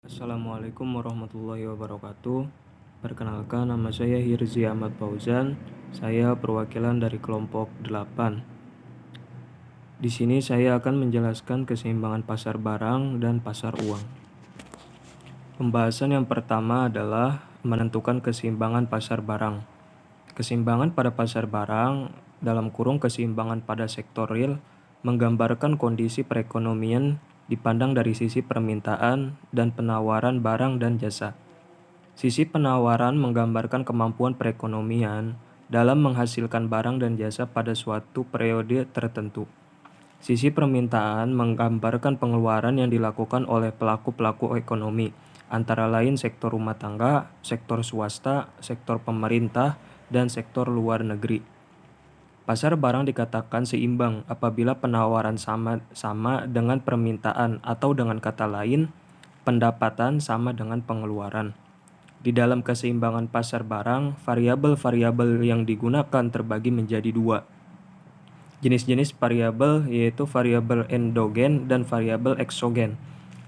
Assalamualaikum warahmatullahi wabarakatuh. Perkenalkan, nama saya Hirzi Ahmad Fauzan. Saya perwakilan dari kelompok 8. Di sini saya akan menjelaskan keseimbangan pasar barang dan pasar uang. Pembahasan yang pertama adalah menentukan keseimbangan pasar barang. Keseimbangan pada pasar barang dalam kurung keseimbangan pada sektor real menggambarkan kondisi perekonomian dipandang dari sisi permintaan dan penawaran barang dan jasa. Sisi penawaran menggambarkan kemampuan perekonomian dalam menghasilkan barang dan jasa pada suatu periode tertentu. Sisi permintaan menggambarkan pengeluaran yang dilakukan oleh pelaku-pelaku ekonomi, antara lain sektor rumah tangga, sektor swasta, sektor pemerintah, dan sektor luar negeri. Pasar barang dikatakan seimbang apabila penawaran sama dengan permintaan, atau dengan kata lain, pendapatan sama dengan pengeluaran. Di dalam keseimbangan pasar barang, variabel-variabel yang digunakan terbagi menjadi dua. Jenis-jenis variabel yaitu variabel endogen dan variabel eksogen.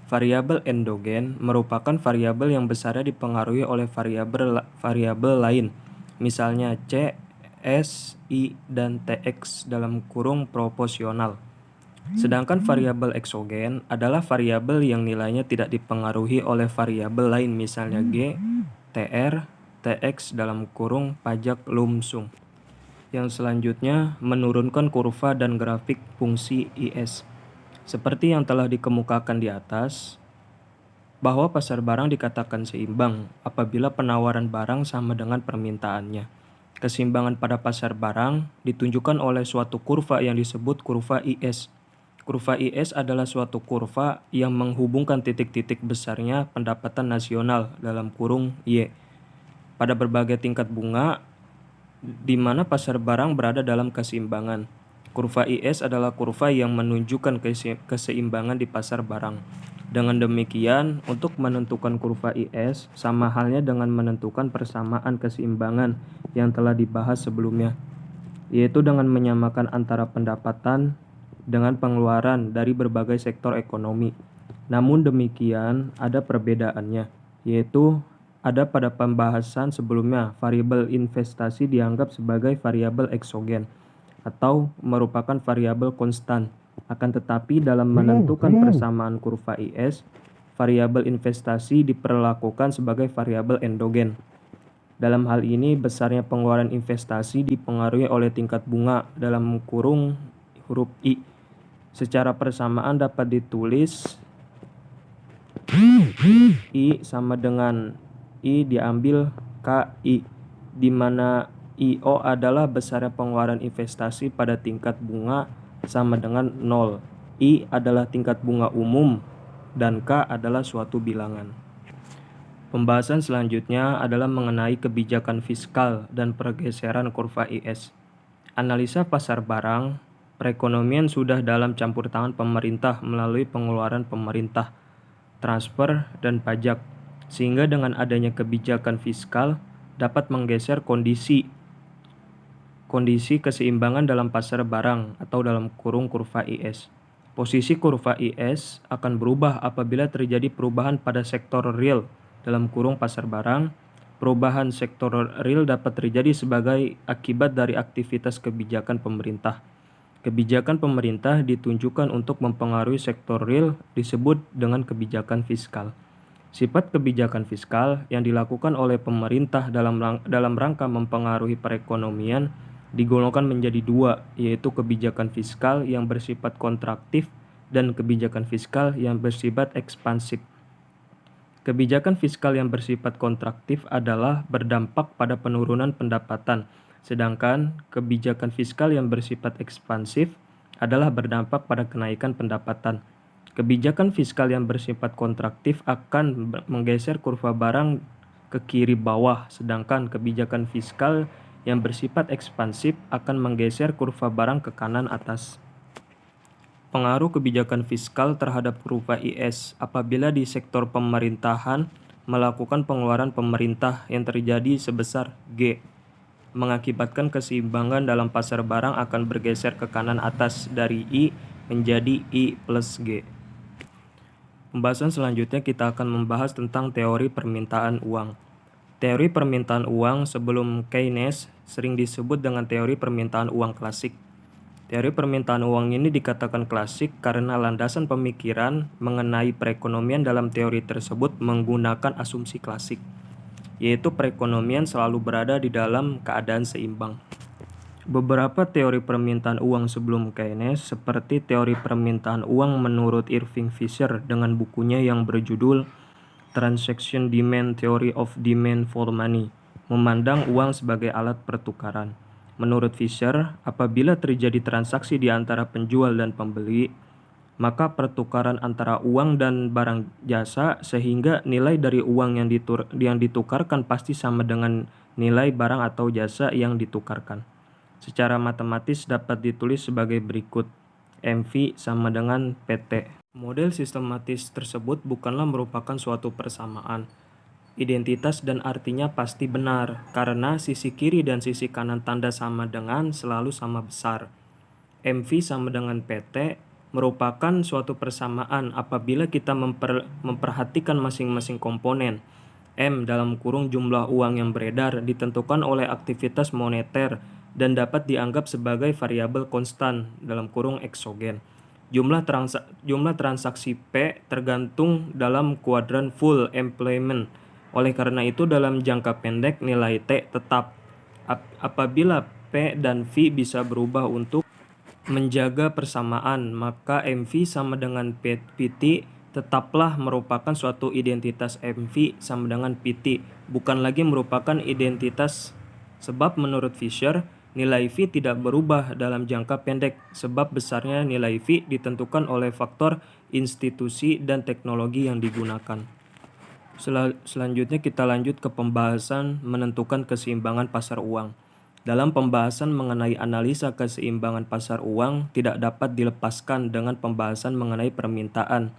Variabel endogen merupakan variabel yang besarnya dipengaruhi oleh variabel lain, misalnya C, S, I, dan Tx dalam kurung proporsional. Sedangkan variabel eksogen adalah variabel yang nilainya tidak dipengaruhi oleh variabel lain, misalnya G, Tr, Tx dalam kurung pajak lumsum. Yang selanjutnya, menurunkan kurva dan grafik fungsi IS. Seperti yang telah dikemukakan di atas, bahwa pasar barang dikatakan seimbang apabila penawaran barang sama dengan permintaannya. Keseimbangan pada pasar barang ditunjukkan oleh suatu kurva yang disebut kurva IS. Kurva IS adalah suatu kurva yang menghubungkan titik-titik besarnya pendapatan nasional dalam kurung Y pada berbagai tingkat bunga di mana pasar barang berada dalam keseimbangan. Kurva IS adalah kurva yang menunjukkan keseimbangan di pasar barang. Dengan demikian, untuk menentukan kurva IS sama halnya dengan menentukan persamaan keseimbangan yang telah dibahas sebelumnya, yaitu dengan menyamakan antara pendapatan dengan pengeluaran dari berbagai sektor ekonomi. Namun demikian, ada perbedaannya, yaitu ada pada pembahasan sebelumnya, variabel investasi dianggap sebagai variabel eksogen atau merupakan variabel konstan. Akan tetapi dalam menentukan persamaan kurva IS, variabel investasi diperlakukan sebagai variabel endogen. Dalam hal ini, besarnya pengeluaran investasi dipengaruhi oleh tingkat bunga dalam kurung huruf I. Secara persamaan dapat ditulis I sama dengan I diambil KI, di mana IO adalah besarnya pengeluaran investasi pada tingkat bunga sama dengan 0. I adalah tingkat bunga umum dan K adalah suatu bilangan. Pembahasan selanjutnya adalah mengenai kebijakan fiskal dan pergeseran kurva IS. Analisa pasar barang, perekonomian sudah dalam campur tangan pemerintah melalui pengeluaran pemerintah, transfer, dan pajak, sehingga dengan adanya kebijakan fiskal dapat menggeser kondisi keseimbangan dalam pasar barang atau dalam kurung kurva IS. Posisi kurva IS akan berubah apabila terjadi perubahan pada sektor real dalam kurung pasar barang. Perubahan sektor real dapat terjadi sebagai akibat dari aktivitas kebijakan pemerintah. Kebijakan pemerintah ditunjukkan untuk mempengaruhi sektor real disebut dengan kebijakan fiskal. Sifat kebijakan fiskal yang dilakukan oleh pemerintah dalam rangka mempengaruhi perekonomian digolongkan menjadi dua, yaitu kebijakan fiskal yang bersifat kontraktif dan kebijakan fiskal yang bersifat ekspansif. Kebijakan fiskal yang bersifat kontraktif adalah berdampak pada penurunan pendapatan, sedangkan kebijakan fiskal yang bersifat ekspansif adalah berdampak pada kenaikan pendapatan. Kebijakan fiskal yang bersifat kontraktif akan menggeser kurva barang ke kiri bawah, sedangkan kebijakan fiskal yang bersifat ekspansif akan menggeser kurva barang ke kanan atas. Pengaruh kebijakan fiskal terhadap kurva IS apabila di sektor pemerintahan melakukan pengeluaran pemerintah yang terjadi sebesar G, mengakibatkan keseimbangan dalam pasar barang akan bergeser ke kanan atas dari I menjadi I plus G. Pembahasan selanjutnya kita akan membahas tentang teori permintaan uang. Teori permintaan uang sebelum Keynes sering disebut dengan teori permintaan uang klasik. Teori permintaan uang ini dikatakan klasik karena landasan pemikiran mengenai perekonomian dalam teori tersebut menggunakan asumsi klasik, yaitu perekonomian selalu berada di dalam keadaan seimbang. Beberapa teori permintaan uang sebelum Keynes, seperti teori permintaan uang menurut Irving Fisher dengan bukunya yang berjudul Transaction Demand Theory of Demand for Money, memandang uang sebagai alat pertukaran. Menurut Fisher, apabila terjadi transaksi di antara penjual dan pembeli, maka pertukaran antara uang dan barang jasa, sehingga nilai dari uang yang ditukarkan pasti sama dengan nilai barang atau jasa yang ditukarkan. Secara matematis dapat ditulis sebagai berikut: MV sama dengan PT. Model sistematis tersebut bukanlah merupakan suatu persamaan. Identitas dan artinya pasti benar, karena sisi kiri dan sisi kanan tanda sama dengan selalu sama besar. MV sama dengan PT merupakan suatu persamaan apabila kita memperhatikan masing-masing komponen. M dalam kurung jumlah uang yang beredar ditentukan oleh aktivitas moneter dan dapat dianggap sebagai variabel konstan dalam kurung eksogen. Jumlah transaksi P tergantung dalam kuadran full employment. Oleh karena itu dalam jangka pendek nilai T tetap. Apabila P dan V bisa berubah untuk menjaga persamaan, maka MV sama dengan PT tetaplah merupakan suatu identitas. MV sama dengan PT bukan lagi merupakan identitas, sebab menurut Fisher, nilai V tidak berubah dalam jangka pendek sebab besarnya nilai V ditentukan oleh faktor institusi dan teknologi yang digunakan. Selanjutnya kita lanjut ke pembahasan menentukan keseimbangan pasar uang. Dalam pembahasan mengenai analisa keseimbangan pasar uang tidak dapat dilepaskan dengan pembahasan mengenai permintaan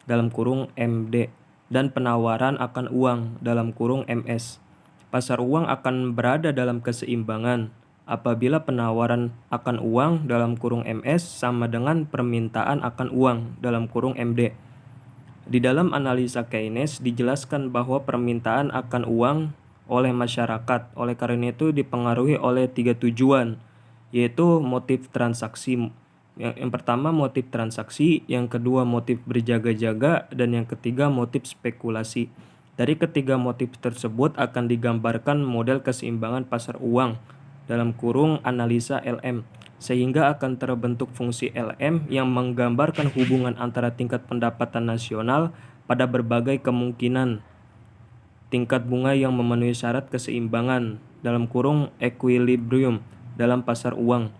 dalam kurung MD dan penawaran akan uang dalam kurung MS. Pasar uang akan berada dalam keseimbangan apabila penawaran akan uang dalam kurung MS sama dengan permintaan akan uang dalam kurung MD. Di dalam analisa Keynes dijelaskan bahwa permintaan akan uang oleh masyarakat oleh karena itu dipengaruhi oleh 3 tujuan, yaitu motif transaksi. Yang pertama motif transaksi, yang kedua motif berjaga-jaga, dan yang ketiga motif spekulasi. Dari ketiga motif tersebut akan digambarkan model keseimbangan pasar uang dalam kurung analisa LM, sehingga akan terbentuk fungsi LM yang menggambarkan hubungan antara tingkat pendapatan nasional pada berbagai kemungkinan tingkat bunga yang memenuhi syarat keseimbangan dalam kurung equilibrium dalam pasar uang.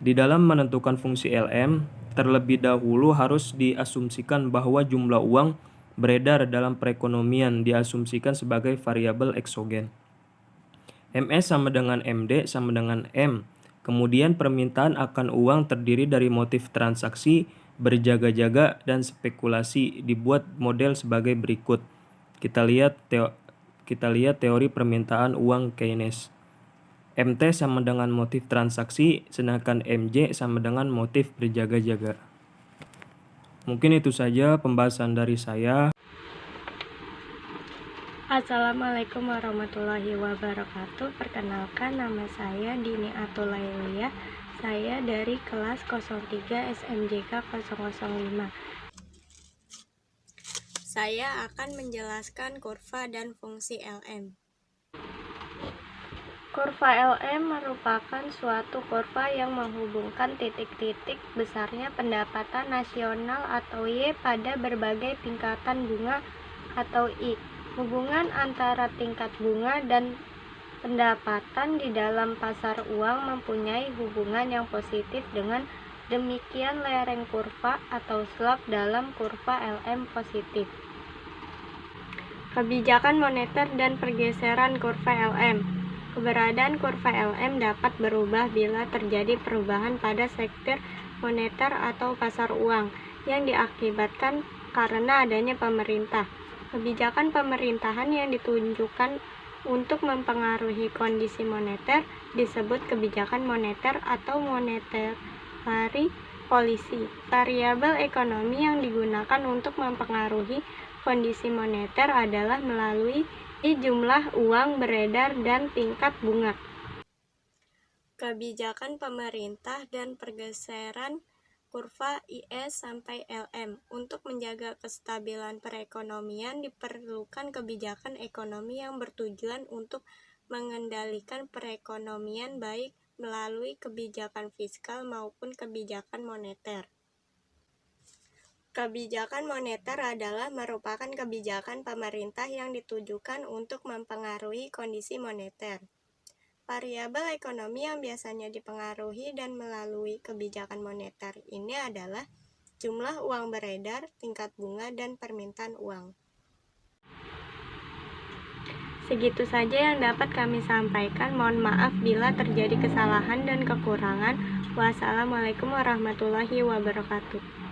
Di dalam menentukan fungsi LM, terlebih dahulu harus diasumsikan bahwa jumlah uang beredar dalam perekonomian diasumsikan sebagai variabel eksogen. MS sama dengan MD sama dengan M. Kemudian permintaan akan uang terdiri dari motif transaksi, berjaga-jaga, dan spekulasi. Dibuat model sebagai berikut. Kita lihat teori permintaan uang Keynes. MT sama dengan motif transaksi, sedangkan MJ sama dengan motif berjaga-jaga. Mungkin itu saja pembahasan dari saya. Assalamualaikum warahmatullahi wabarakatuh. Perkenalkan, nama saya Dini Atulailia. Saya dari kelas 03 SMJK 005. Saya akan menjelaskan kurva dan fungsi LM. Kurva LM merupakan suatu kurva yang menghubungkan titik-titik besarnya pendapatan nasional atau Y pada berbagai tingkatan bunga atau I. Hubungan antara tingkat bunga dan pendapatan di dalam pasar uang mempunyai hubungan yang positif, dengan demikian lereng kurva atau slope dalam kurva LM positif. Kebijakan moneter dan pergeseran kurva LM. Keberadaan kurva LM dapat berubah bila terjadi perubahan pada sektor moneter atau pasar uang yang diakibatkan karena adanya pemerintah. Kebijakan pemerintahan yang ditunjukkan untuk mempengaruhi kondisi moneter disebut kebijakan moneter atau monetary polisi. Variabel ekonomi yang digunakan untuk mempengaruhi kondisi moneter adalah melalui jumlah uang beredar dan tingkat bunga. Kebijakan pemerintah dan pergeseran kurva IS sampai LM. Untuk menjaga kestabilan perekonomian diperlukan kebijakan ekonomi yang bertujuan untuk mengendalikan perekonomian baik melalui kebijakan fiskal maupun kebijakan moneter. Kebijakan moneter adalah merupakan kebijakan pemerintah yang ditujukan untuk mempengaruhi kondisi moneter. Variabel ekonomi yang biasanya dipengaruhi dan melalui kebijakan moneter ini adalah jumlah uang beredar, tingkat bunga, dan permintaan uang. Segitu saja yang dapat kami sampaikan. Mohon maaf bila terjadi kesalahan dan kekurangan. Wassalamualaikum warahmatullahi wabarakatuh.